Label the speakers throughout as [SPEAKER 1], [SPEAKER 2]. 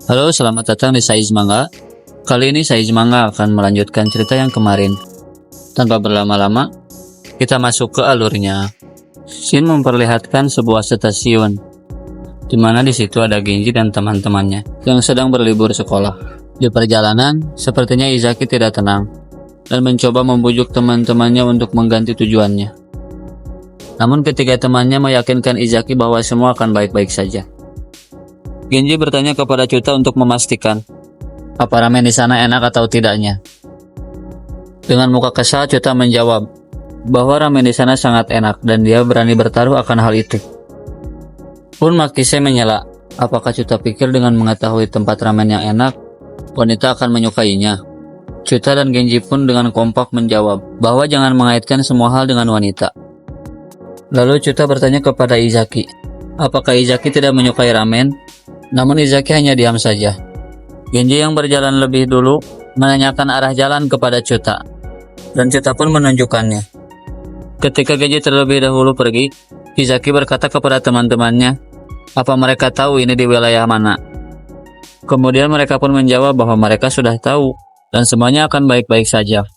[SPEAKER 1] Halo, selamat datang di Saiz Manga. Kali ini Saiz Manga akan melanjutkan cerita yang kemarin. Tanpa berlama-lama, kita masuk ke alurnya. Shin memperlihatkan sebuah stasiun, di mana di situ ada Genji dan teman-temannya yang sedang berlibur sekolah. Di perjalanan, sepertinya Izaki tidak tenang dan mencoba membujuk teman-temannya untuk mengganti tujuannya. Namun ketiga temannya meyakinkan Izaki bahwa semua akan baik-baik saja. Genji bertanya kepada Chuta untuk memastikan apa ramen di sana enak atau tidaknya. Dengan muka kesal, Chuta menjawab bahwa ramen di sana sangat enak dan dia berani bertaruh akan hal itu. Pun Makise menyela, apakah Chuta pikir dengan mengetahui tempat ramen yang enak, wanita akan menyukainya? Chuta dan Genji pun dengan kompak menjawab bahwa jangan mengaitkan semua hal dengan wanita. Lalu Chuta bertanya kepada Izaki, apakah Izaki tidak menyukai ramen? Namun Izaki hanya diam saja. Genji yang berjalan lebih dulu menanyakan arah jalan kepada Chuta, dan Chuta pun menunjukkannya. Ketika Genji terlebih dahulu pergi, Izaki berkata kepada teman-temannya, apa mereka tahu ini di wilayah mana? Kemudian mereka pun menjawab bahwa mereka sudah tahu, dan semuanya akan baik-baik saja.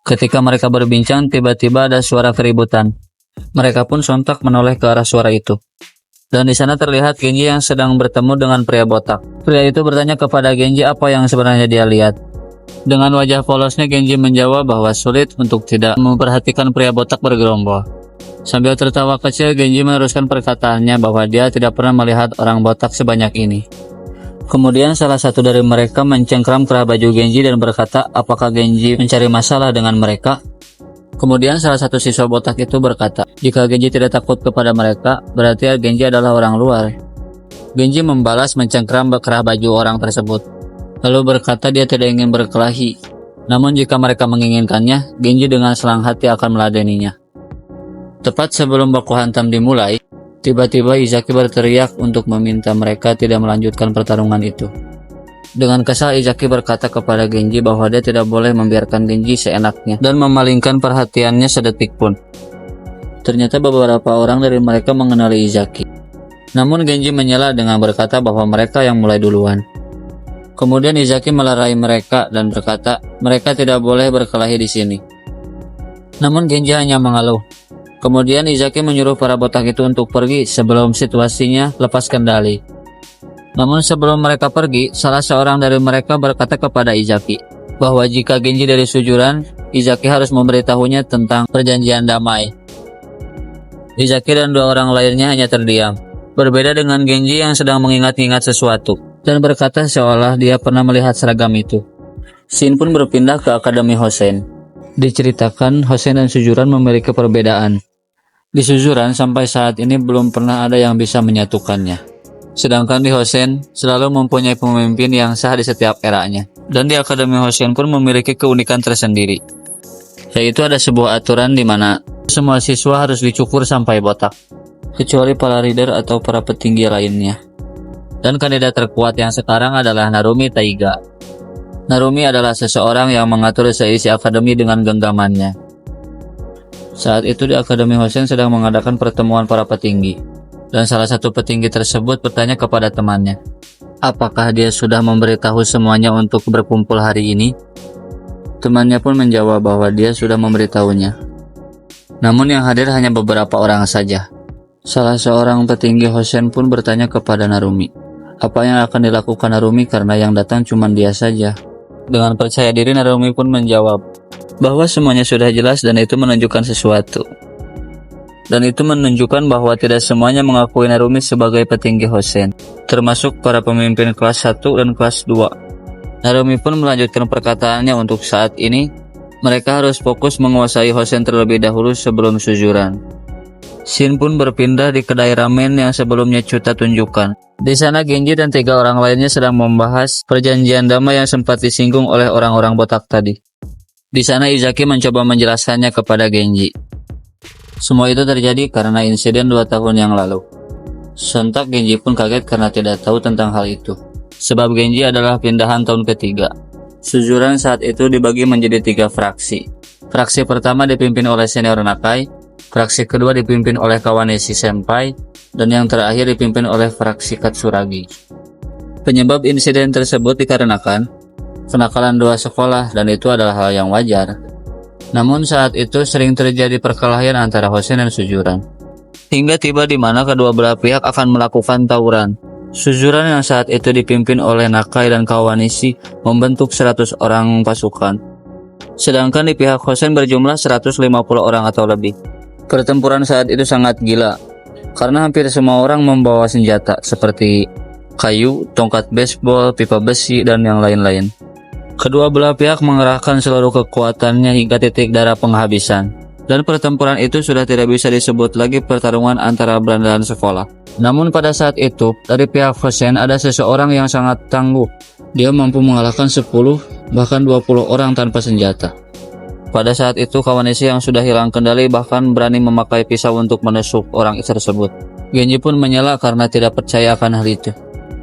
[SPEAKER 1] Ketika mereka berbincang, tiba-tiba ada suara keributan. Mereka pun sontak menoleh ke arah suara itu. Dan di sana terlihat Genji yang sedang bertemu dengan pria botak. Pria itu bertanya kepada Genji apa yang sebenarnya dia lihat. Dengan wajah polosnya Genji menjawab bahwa sulit untuk tidak memperhatikan pria botak bergerombol. Sambil tertawa kecil, Genji meneruskan perkataannya bahwa dia tidak pernah melihat orang botak sebanyak ini. Kemudian salah satu dari mereka mencengkram kerah baju Genji dan berkata apakah Genji mencari masalah dengan mereka. Kemudian salah satu siswa botak itu berkata, jika Genji tidak takut kepada mereka, berarti Genji adalah orang luar. Genji membalas mencengkram kerah baju orang tersebut, lalu berkata dia tidak ingin berkelahi. Namun jika mereka menginginkannya, Genji dengan senang hati akan meladeninya. Tepat sebelum baku hantam dimulai, tiba-tiba Izaki berteriak untuk meminta mereka tidak melanjutkan pertarungan itu. Dengan kesal, Izaki berkata kepada Genji bahwa dia tidak boleh membiarkan Genji seenaknya dan memalingkan perhatiannya sedetik pun. Ternyata beberapa orang dari mereka mengenali Izaki. Namun Genji menyela dengan berkata bahwa mereka yang mulai duluan. Kemudian Izaki melerai mereka dan berkata mereka tidak boleh berkelahi di sini. Namun Genji hanya mengeluh. Kemudian Izaki menyuruh para botak itu untuk pergi sebelum situasinya lepas kendali. Namun sebelum mereka pergi, salah seorang dari mereka berkata kepada Izaki bahwa jika Genji dari sujuran, Izaki harus memberitahunya tentang perjanjian damai. Izaki dan dua orang lainnya hanya terdiam, berbeda dengan Genji yang sedang mengingat-ingat sesuatu, dan berkata seolah dia pernah melihat seragam itu. Shin pun berpindah ke Akademi Hosen. Diceritakan Hosen dan sujuran memiliki perbedaan. Di sujuran sampai saat ini belum pernah ada yang bisa menyatukannya. Sedangkan di Hosen selalu mempunyai pemimpin yang sah di setiap eranya. Dan di Akademi Hosen pun memiliki keunikan tersendiri, yaitu ada sebuah aturan di mana semua siswa harus dicukur sampai botak, kecuali para leader atau para petinggi lainnya. Dan kandidat terkuat yang sekarang adalah Narumi Taiga. Narumi adalah seseorang yang mengatur seisi akademi dengan genggamannya. Saat itu di Akademi Hosen sedang mengadakan pertemuan para petinggi. Dan salah satu petinggi tersebut bertanya kepada temannya, apakah dia sudah memberitahu semuanya untuk berkumpul hari ini? Temannya pun menjawab bahwa dia sudah memberitahunya. Namun yang hadir hanya beberapa orang saja. Salah seorang petinggi Hosen pun bertanya kepada Narumi, apa yang akan dilakukan Narumi karena yang datang cuma dia saja. Dengan percaya diri Narumi pun menjawab bahwa semuanya sudah jelas dan itu menunjukkan sesuatu. Dan itu menunjukkan bahwa tidak semuanya mengakui Narumi sebagai petinggi Hosen, termasuk para pemimpin kelas 1 dan kelas 2. Narumi pun melanjutkan perkataannya untuk saat ini, mereka harus fokus menguasai Hosen terlebih dahulu sebelum sujuran. Shin pun berpindah di kedai ramen yang sebelumnya Chuta tunjukkan. Di sana Genji dan 3 orang lainnya sedang membahas perjanjian damai yang sempat disinggung oleh orang-orang botak tadi. Di sana Izaki mencoba menjelaskannya kepada Genji. Semua itu terjadi karena insiden 2 tahun yang lalu. Sontak Genji pun kaget karena tidak tahu tentang hal itu. Sebab Genji adalah pindahan tahun ketiga. Sujuran saat itu dibagi menjadi 3 fraksi. Fraksi pertama dipimpin oleh senior Nakai, fraksi kedua dipimpin oleh Kawaneshi Senpai, dan yang terakhir dipimpin oleh fraksi Katsuragi. Penyebab insiden tersebut dikarenakan kenakalan dua sekolah dan itu adalah hal yang wajar. Namun saat itu sering terjadi perkelahian antara Hosen dan Sujuran. Hingga tiba di mana kedua belah pihak akan melakukan tawuran. Sujuran yang saat itu dipimpin oleh Nakai dan Kawanishi membentuk 100 orang pasukan. Sedangkan di pihak Hosen berjumlah 150 orang atau lebih. Pertempuran saat itu sangat gila, karena hampir semua orang membawa senjata seperti kayu, tongkat baseball, pipa besi, dan yang lain-lain. Kedua belah pihak mengerahkan seluruh kekuatannya hingga titik darah penghabisan. Dan pertempuran itu sudah tidak bisa disebut lagi pertarungan antara berandalan sekolah. Namun pada saat itu, dari pihak Hosen ada seseorang yang sangat tangguh. Dia mampu mengalahkan 10, bahkan 20 orang tanpa senjata. Pada saat itu, Kawanishi yang sudah hilang kendali bahkan berani memakai pisau untuk menusuk orang tersebut. Genji pun menyela karena tidak percaya akan hal itu.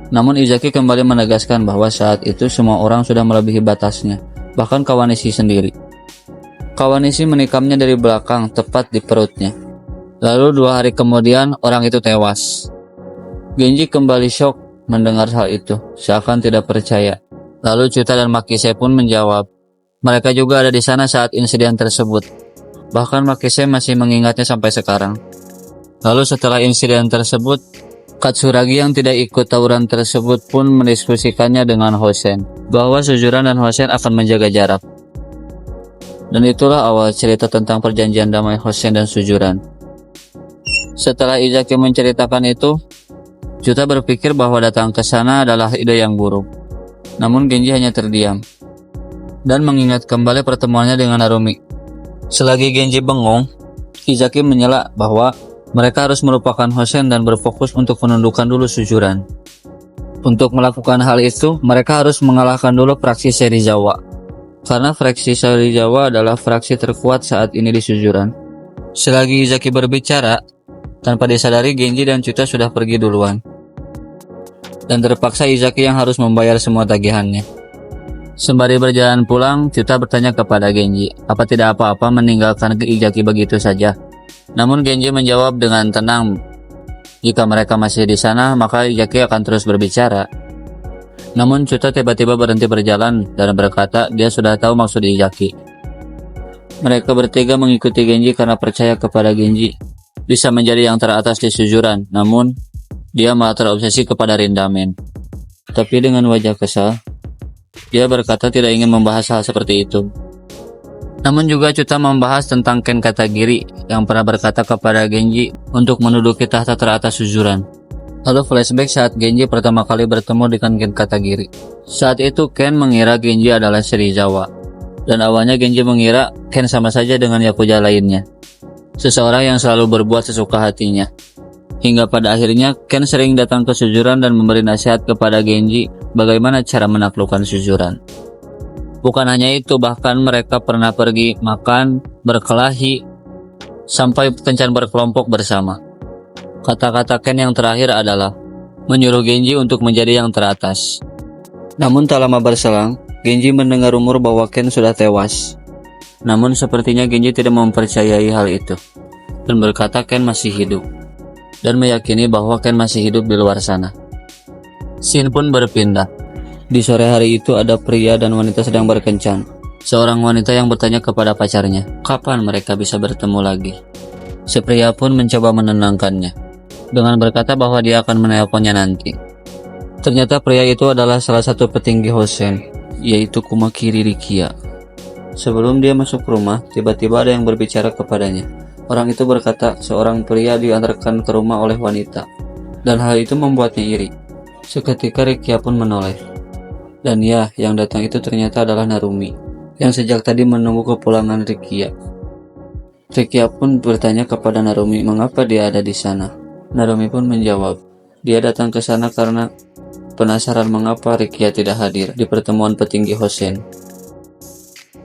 [SPEAKER 1] Namun Izaki kembali menegaskan bahwa saat itu semua orang sudah melebihi batasnya, bahkan Kawanishi sendiri. Kawanishi menikamnya dari belakang, tepat di perutnya. Lalu 2 hari kemudian, orang itu tewas. Genji kembali syok mendengar hal itu, seakan tidak percaya. Lalu Chuta dan Makise pun menjawab, mereka juga ada di sana saat insiden tersebut. Bahkan Makise masih mengingatnya sampai sekarang. Lalu setelah insiden tersebut, Katsuragi yang tidak ikut tawuran tersebut pun mendiskusikannya dengan Hosen, bahwa Sujuran dan Hosen akan menjaga jarak. Dan itulah awal cerita tentang perjanjian damai Hosen dan Sujuran. Setelah Izaki menceritakan itu, Chuta berpikir bahwa datang ke sana adalah ide yang buruk. Namun Genji hanya terdiam dan mengingat kembali pertemuannya dengan Narumi. Selagi Genji bengong, Izaki menyela bahwa mereka harus melupakan Hosen dan berfokus untuk menundukkan dulu Sujuran. Untuk melakukan hal itu, mereka harus mengalahkan dulu fraksi Serizawa. Karena fraksi Serizawa adalah fraksi terkuat saat ini di Sujuran. Selagi Izaki berbicara, tanpa disadari Genji dan Chuta sudah pergi duluan. Dan terpaksa Izaki yang harus membayar semua tagihannya. Sembari berjalan pulang, Chuta bertanya kepada Genji, apa tidak apa-apa meninggalkan Izaki begitu saja? Namun Genji menjawab dengan tenang, jika mereka masih di sana, maka Izaki akan terus berbicara. Namun Chuta tiba-tiba berhenti berjalan dan berkata dia sudah tahu maksud Izaki. Mereka bertiga mengikuti Genji karena percaya kepada Genji bisa menjadi yang teratas di Sujuran, namun dia malah terobsesi kepada Rindamen. Tapi dengan wajah kesal, dia berkata tidak ingin membahas hal seperti itu. Namun juga Chuta membahas tentang Ken Katagiri yang pernah berkata kepada Genji untuk menduduki tahta teratas Sujuran. Lalu flashback saat Genji pertama kali bertemu dengan Ken Katagiri. Saat itu Ken mengira Genji adalah Serizawa. Dan awalnya Genji mengira Ken sama saja dengan Yakuza lainnya, seseorang yang selalu berbuat sesuka hatinya. Hingga pada akhirnya Ken sering datang ke Sujuran dan memberi nasihat kepada Genji bagaimana cara menaklukkan Sujuran. Bukan hanya itu, bahkan mereka pernah pergi makan, berkelahi, sampai kencan berkelompok bersama. Kata-kata Ken yang terakhir adalah menyuruh Genji untuk menjadi yang teratas. Namun tak lama berselang, Genji mendengar rumor bahwa Ken sudah tewas. Namun sepertinya Genji tidak mempercayai hal itu, dan berkata Ken masih hidup, dan meyakini bahwa Ken masih hidup di luar sana. Scene pun berpindah. Di sore hari itu ada pria dan wanita sedang berkencan. Seorang wanita yang bertanya kepada pacarnya, kapan mereka bisa bertemu lagi. Si pria pun mencoba menenangkannya, dengan berkata bahwa dia akan menelponnya nanti. Ternyata pria itu adalah salah satu petinggi Hosen, yaitu Kumakiri Rikia. Sebelum dia masuk rumah, tiba-tiba ada yang berbicara kepadanya. Orang itu berkata seorang pria diantarkan ke rumah oleh wanita, dan hal itu membuatnya iri. Seketika Rikia pun menoleh. Dan ya, yang datang itu ternyata adalah Narumi, yang sejak tadi menunggu kepulangan Rikia. Rikia pun bertanya kepada Narumi mengapa dia ada di sana. Narumi pun menjawab, dia datang ke sana karena penasaran mengapa Rikia tidak hadir di pertemuan petinggi Hosen.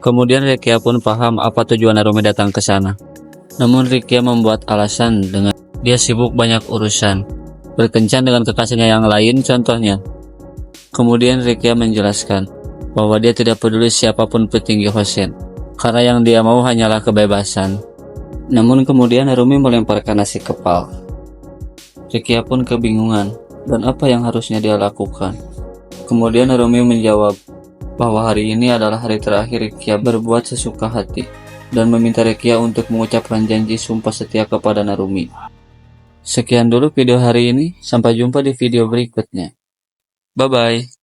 [SPEAKER 1] Kemudian Rikia pun paham apa tujuan Narumi datang ke sana. Namun Rikia membuat alasan dengan dia sibuk banyak urusan, berkencan dengan kekasihnya yang lain contohnya. Kemudian Rikia menjelaskan bahwa dia tidak peduli siapapun petinggi Hosen, karena yang dia mau hanyalah kebebasan. Namun kemudian Narumi melemparkan nasi kepal. Rikia pun kebingungan, dan apa yang harusnya dia lakukan. Kemudian Narumi menjawab bahwa hari ini adalah hari terakhir Rekia berbuat sesuka hati dan meminta Rekia untuk mengucapkan janji sumpah setia kepada Narumi. Sekian dulu video hari ini, sampai jumpa di video berikutnya. Bye-bye.